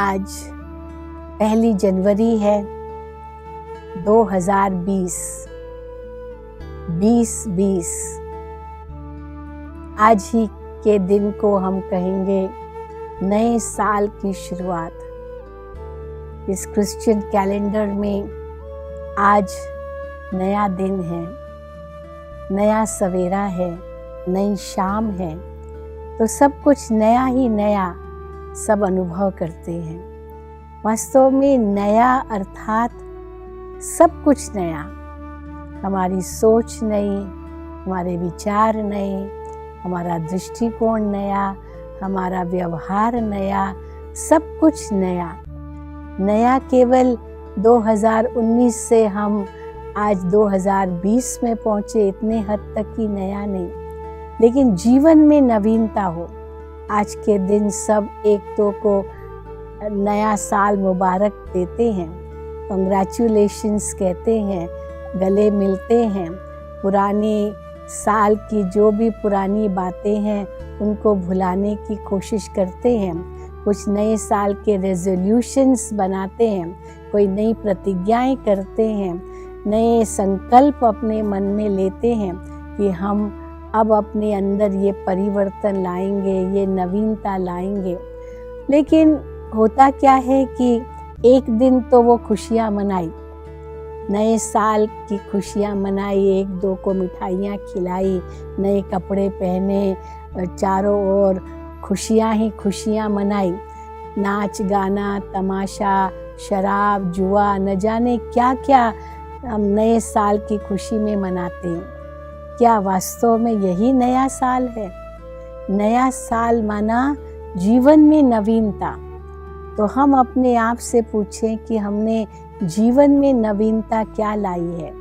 आज 1 जनवरी है 2020। 2020 आज ही के दिन को हम कहेंगे नए साल की शुरुआत। इस क्रिश्चियन कैलेंडर में आज नया दिन है, नया सवेरा है, नई शाम है, तो सब कुछ नया ही नया सब अनुभव करते हैं। वास्तव में नया अर्थात सब कुछ नया, हमारी सोच नई, हमारे विचार नए, हमारा दृष्टिकोण नया, हमारा व्यवहार नया, सब कुछ नया। नया केवल 2019 से हम आज 2020 में पहुंचे इतने हद तक ही नया नहीं, लेकिन जीवन में नवीनता हो। आज के दिन सब एक तो को नया साल मुबारक देते हैं, कंग्रेचुलेशंस कहते हैं, गले मिलते हैं, पुराने साल की जो भी पुरानी बातें हैं उनको भुलाने की कोशिश करते हैं, कुछ नए साल के रेजोल्यूशंस बनाते हैं, कोई नई प्रतिज्ञाएं करते हैं, नए संकल्प अपने मन में लेते हैं कि हम अब अपने अंदर ये परिवर्तन लाएंगे, ये नवीनता लाएंगे। लेकिन होता क्या है कि एक दिन तो वो खुशियाँ मनाई, नए साल की खुशियाँ मनाई, एक दो को मिठाइयाँ खिलाई, नए कपड़े पहने, चारों ओर खुशियाँ ही खुशियाँ मनाई, नाच गाना तमाशा शराब जुआ न जाने क्या क्या हम नए साल की खुशी में मनाते हैं। क्या वास्तव में यही नया साल है? नया साल माना जीवन में नवीनता। तो हम अपने आप से पूछें कि हमने जीवन में नवीनता क्या लाई है,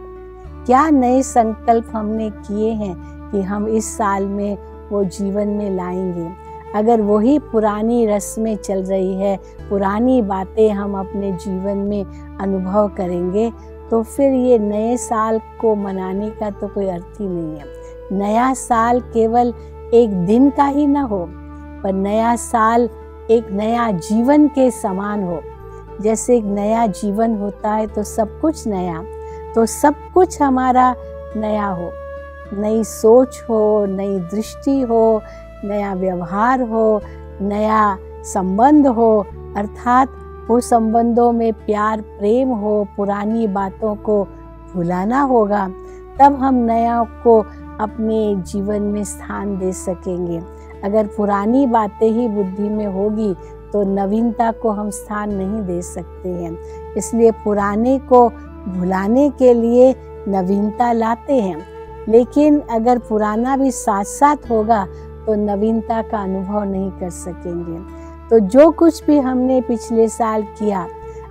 क्या नए संकल्प हमने किए हैं कि हम इस साल में वो जीवन में लाएंगे। अगर वही पुरानी रस्में चल रही है, पुरानी बातें हम अपने जीवन में अनुभव करेंगे, तो फिर ये नए साल को मनाने का तो कोई अर्थ ही नहीं है। नया साल केवल एक दिन का ही ना हो, पर नया साल एक नया जीवन के समान हो। जैसे एक नया जीवन होता है तो सब कुछ नया, तो सब कुछ हमारा नया हो, नई सोच हो, नई दृष्टि हो, नया व्यवहार हो, नया संबंध हो, अर्थात वो संबंधों में प्यार प्रेम हो, पुरानी बातों को भुलाना होगा, तब हम नया को अपने जीवन में स्थान दे सकेंगे। अगर पुरानी बातें ही बुद्धि में होगी तो नवीनता को हम स्थान नहीं दे सकते हैं। इसलिए पुराने को भुलाने के लिए नवीनता लाते हैं, लेकिन अगर पुराना भी साथ साथ होगा तो नवीनता का अनुभव नहीं कर सकेंगे। तो जो कुछ भी हमने पिछले साल किया,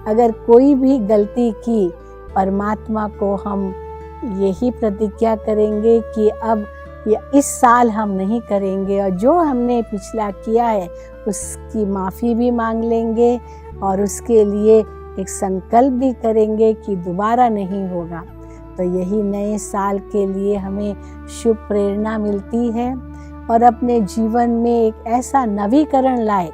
अगर कोई भी गलती की, परमात्मा को हम यही प्रतिज्ञा करेंगे कि अब इस साल हम नहीं करेंगे, और जो हमने पिछला किया है उसकी माफ़ी भी मांग लेंगे और उसके लिए एक संकल्प भी करेंगे कि दोबारा नहीं होगा। तो यही नए साल के लिए हमें शुभ प्रेरणा मिलती है, और अपने जीवन में एक ऐसा नवीकरण लाए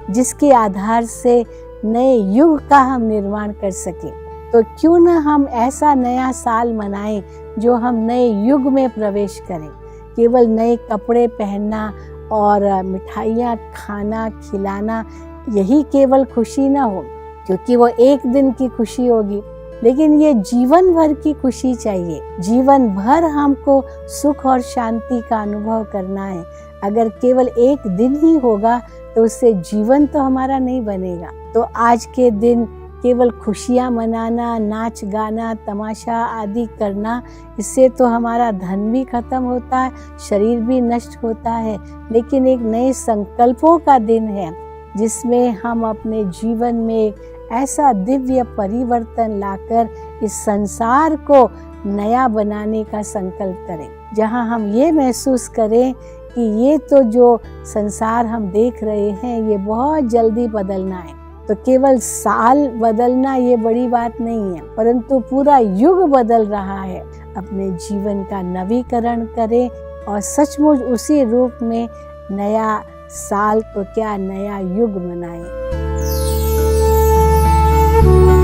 जिसके आधार से नए युग का हम निर्माण कर सकें। तो क्यों न हम ऐसा नया साल मनाएं जो हम नए युग में प्रवेश करें। केवल नए कपड़े पहनना और मिठाइयाँ खाना खिलाना यही केवल खुशी ना हो, क्योंकि वो एक दिन की खुशी होगी, लेकिन ये जीवन भर की खुशी चाहिए। जीवन भर हमको सुख और शांति का अनुभव करना है। अगर केवल एक दिन ही होगा तो उससे जीवन तो हमारा नहीं बनेगा। तो आज के दिन केवल खुशियाँ मनाना, नाच गाना तमाशा आदि करना, इससे तो हमारा धन भी खत्म होता है, शरीर भी नष्ट होता है। लेकिन एक नए संकल्पों का दिन है जिसमें हम अपने जीवन में एक ऐसा दिव्य परिवर्तन लाकर इस संसार को नया बनाने का संकल्प करें, जहां हम ये महसूस करें कि ये तो जो संसार हम देख रहे हैं ये बहुत जल्दी बदलना है। तो केवल साल बदलना ये बड़ी बात नहीं है, परंतु पूरा युग बदल रहा है। अपने जीवन का नवीकरण करें और सचमुच उसी रूप में नया साल तो क्या नया युग मनाएं। है।